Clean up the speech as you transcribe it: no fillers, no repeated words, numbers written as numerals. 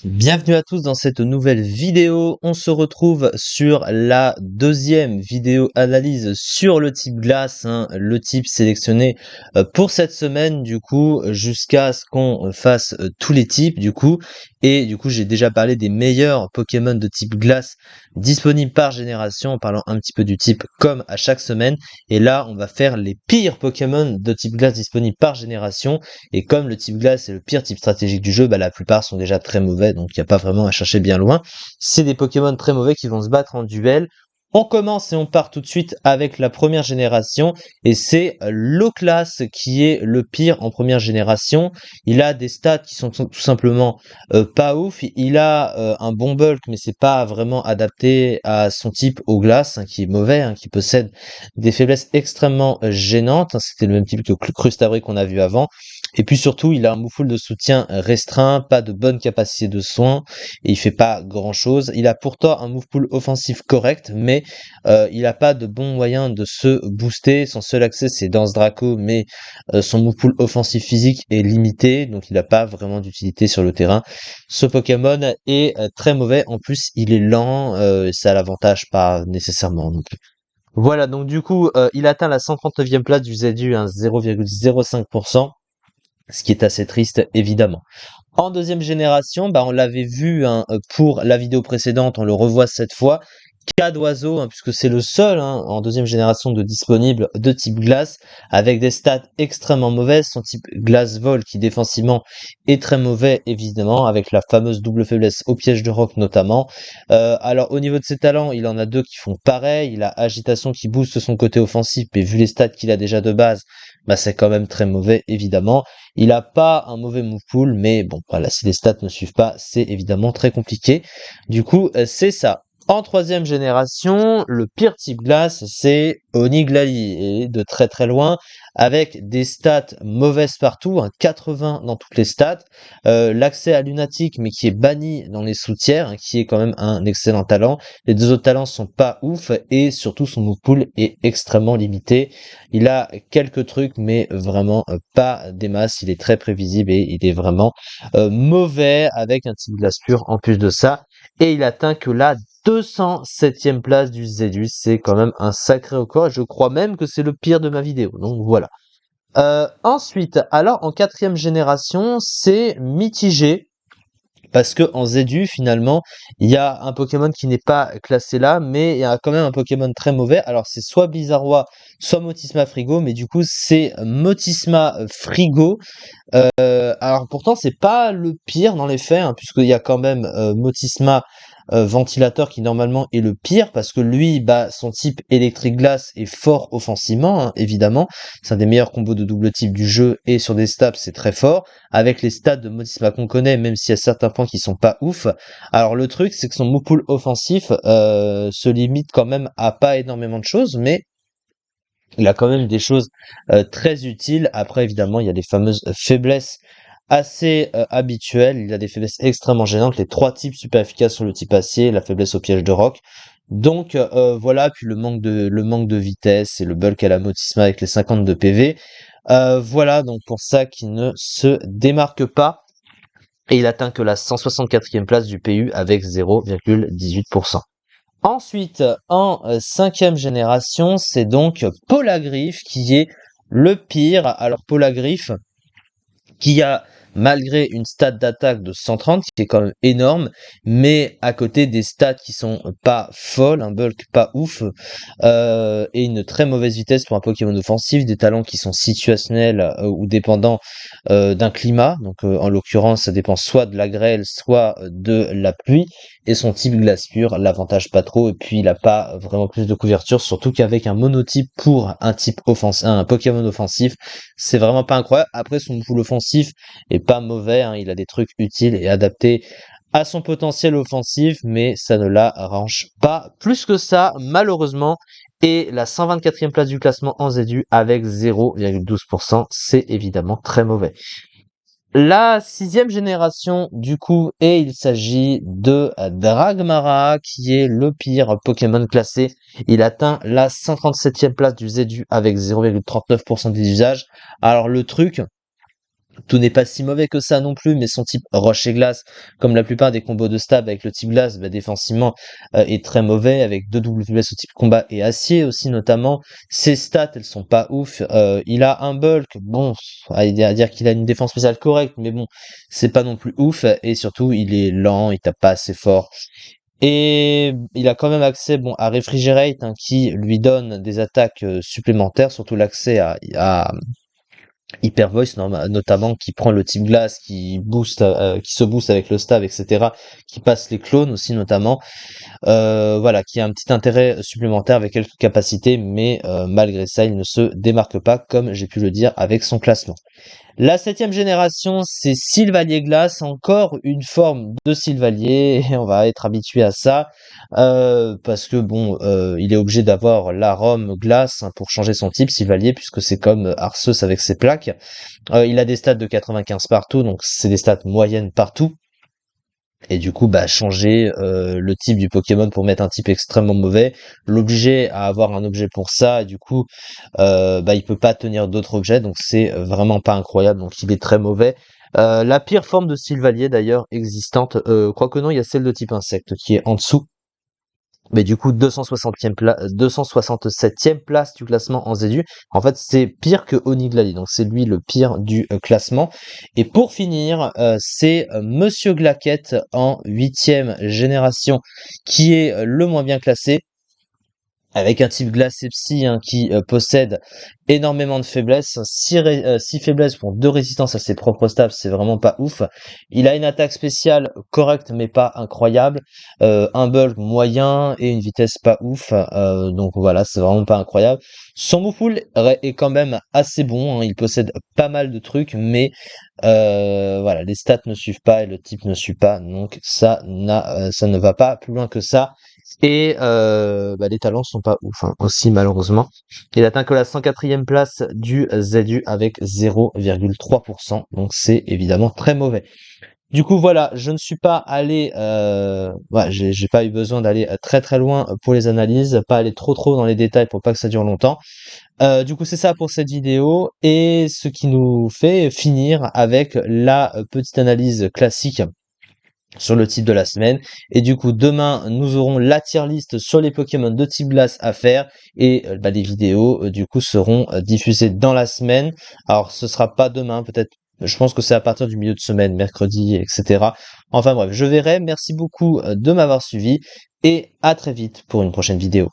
Bienvenue à tous dans cette nouvelle vidéo. On se retrouve sur la deuxième vidéo analyse sur le type glace, le type sélectionné pour cette semaine, du coup, jusqu'à ce qu'on fasse tous les types, du coup. Et du coup, j'ai déjà parlé des meilleurs Pokémon de type glace disponibles par génération, en parlant un petit peu du type comme à chaque semaine. Et là, on va faire les pires Pokémon de type glace disponibles par génération. Et comme le type glace est le pire type stratégique du jeu, la plupart sont déjà très mauvais, donc il n'y a pas vraiment à chercher bien loin. C'est des Pokémon très mauvais qui vont se battre en duel. On commence et on part tout de suite avec la première génération, et c'est l'Oclas qui est le pire en première génération. Il a des stats qui sont tout simplement pas ouf. Il a un bon bulk, mais c'est pas vraiment adapté à son type au glace, qui est mauvais, qui possède des faiblesses extrêmement gênantes. C'était le même type que Crustabri qu'on a vu avant. Et puis surtout, il a un moufoule de soutien restreint, pas de bonne capacité de soin, et il fait pas grand chose. Il a pourtant un move pool offensif correct, mais il a pas de bon moyen de se booster. Son seul accès c'est Danse Draco, mais son move pool offensif physique est limité, donc il a pas vraiment d'utilité sur le terrain. Ce Pokémon est très mauvais, en plus il est lent, et ça a l'avantage pas nécessairement non plus. Voilà, donc du coup, il atteint la 139e place du ZU, 0,05%, ce qui est assez triste évidemment. En deuxième génération, on l'avait vu pour la vidéo précédente, on le revoit cette fois. Cas d'oiseau, puisque c'est le seul en deuxième génération de disponible de type glace, avec des stats extrêmement mauvaises. Son type glace vol qui défensivement est très mauvais évidemment, avec la fameuse double faiblesse au piège de roc notamment. Alors au niveau de ses talents, il en a deux qui font pareil. Il a agitation qui booste son côté offensif, mais vu les stats qu'il a déjà de base, c'est quand même très mauvais évidemment. Il a pas un mauvais move pool, mais bon voilà, si les stats ne suivent pas, c'est évidemment très compliqué. Du coup, c'est ça. En troisième génération, le pire type glace, c'est Oniglali, et de très très loin, avec des stats mauvaises partout, 80 dans toutes les stats, l'accès à Lunatic, mais qui est banni dans les sous-tiers, qui est quand même un excellent talent. Les deux autres talents sont pas ouf, et surtout son move pool est extrêmement limité. Il a quelques trucs, mais vraiment pas des masses. Il est très prévisible et il est vraiment mauvais, avec un type glace pur en plus de ça. Et il atteint que la 207e place du Zedus. C'est quand même un sacré record. Je crois même que c'est le pire de ma vidéo. Donc voilà. Ensuite, alors en quatrième génération, c'est mitigé. Parce que en ZU, finalement, il y a un Pokémon qui n'est pas classé là, mais il y a quand même un Pokémon très mauvais. Alors c'est soit Blizzardroid, soit Motisma Frigo, mais du coup c'est Motisma Frigo. Alors pourtant c'est pas le pire dans les faits, puisqu'il y a quand même Motisma Ventilateur qui normalement est le pire, parce que lui, son type électrique glace est fort offensivement, évidemment. C'est un des meilleurs combos de double type du jeu, et sur des stats c'est très fort, avec les stats de Motisma qu'on connaît, même s'il y a certains points qui sont pas ouf. Alors le truc c'est que son move pool offensif se limite quand même à pas énormément de choses, mais il a quand même des choses très utiles. Après, évidemment, il y a les fameuses faiblesses assez habituelles. Il a des faiblesses extrêmement gênantes. Les trois types super efficaces sur le type acier, la faiblesse au piège de roc. Donc voilà, puis le manque de vitesse et le bulk à la Motisma avec les 52 PV. Voilà, donc pour ça qu'il ne se démarque pas. Et il atteint que la 164e place du PU avec 0,18%. Ensuite, en cinquième génération, c'est donc Polagriff qui est le pire. Alors Polagriff, qui a malgré une stat d'attaque de 130, qui est quand même énorme, mais à côté des stats qui sont pas folles, un bulk pas ouf, et une très mauvaise vitesse pour un Pokémon offensif, des talents qui sont situationnels ou dépendants d'un climat, donc en l'occurrence ça dépend soit de la grêle, soit de la pluie, et son type glace pure l'avantage pas trop, et puis il a pas vraiment plus de couverture, surtout qu'avec un monotype pour un type offensif, un Pokémon offensif, c'est vraiment pas incroyable. Après, son pool offensif est pas mauvais, il a des trucs utiles et adaptés à son potentiel offensif, mais ça ne l'arrange pas plus que ça, malheureusement. Et la 124e place du classement en ZU avec 0,12%, c'est évidemment très mauvais. La sixième génération, du coup, et il s'agit de Dragmara, qui est le pire Pokémon classé. Il atteint la 137e place du ZU avec 0,39% des usages. Alors le truc, Tout n'est pas si mauvais que ça non plus, mais son type roche et glace, comme la plupart des combos de stab avec le type glace, bah, défensivement est très mauvais, avec 2 WS au type combat et acier aussi notamment. Ses stats, elles sont pas ouf. Il a un bulk, bon, à dire qu'il a une défense spéciale correcte, mais bon, c'est pas non plus ouf. Et surtout, il est lent, il tape pas assez fort. Et il a quand même accès bon, à Refrigerate, hein, qui lui donne des attaques supplémentaires, surtout l'accès à Hyper Voice notamment, qui prend le type glace, qui se booste avec le stab, etc., qui passe les clones aussi notamment, voilà, qui a un petit intérêt supplémentaire avec quelques capacités, mais malgré ça, il ne se démarque pas, comme j'ai pu le dire avec son classement. La 7e génération, c'est Sylvalier Glace, encore une forme de Sylvalier, et on va être habitué à ça, parce que bon, il est obligé d'avoir l'arôme glace, hein, pour changer son type Sylvalier, puisque c'est comme Arceus avec ses plaques. Il a des stats de 95 partout, donc c'est des stats moyennes partout. Et du coup, bah, changer le type du Pokémon pour mettre un type extrêmement mauvais, l'obliger à avoir un objet pour ça, et du coup, bah, il peut pas tenir d'autres objets, donc c'est vraiment pas incroyable, donc il est très mauvais. La pire forme de Sylvalier d'ailleurs existante, quoique non, il y a celle de type insecte qui est en dessous, mais du coup 267e place du classement en ZU. En fait, c'est pire que Oniglali, donc c'est lui le pire du classement. Et pour finir, c'est Monsieur Glaquette en 8e génération qui est le moins bien classé, avec un type glace et psy, hein, qui possède énormément de faiblesses, 6 faiblesses pour 2 résistances à ses propres stats, c'est vraiment pas ouf. Il a une attaque spéciale correcte mais pas incroyable, un bulk moyen et une vitesse pas ouf, donc voilà, c'est vraiment pas incroyable. Son move pool est quand même assez bon, hein, il possède pas mal de trucs, mais voilà, les stats ne suivent pas et le type ne suit pas, donc ça ne va pas plus loin que ça. Et bah, les talents sont pas ouf, hein, aussi malheureusement. Il atteint que la 104e place du ZU avec 0,3%, donc c'est évidemment très mauvais. Du coup voilà, je ne suis pas allé, voilà, j'ai pas eu besoin d'aller très très loin pour les analyses, pas aller trop dans les détails pour pas que ça dure longtemps. Du coup c'est ça pour cette vidéo, et ce qui nous fait finir avec la petite analyse classique sur le type de la semaine. Et du coup, demain, nous aurons la tier list sur les Pokémon de type glace à faire. Et bah, les vidéos, du coup, seront diffusées dans la semaine. Alors, ce sera pas demain, peut-être. Je pense que c'est à partir du milieu de semaine, mercredi, etc. Enfin bref, je verrai. Merci beaucoup de m'avoir suivi. Et à très vite pour une prochaine vidéo.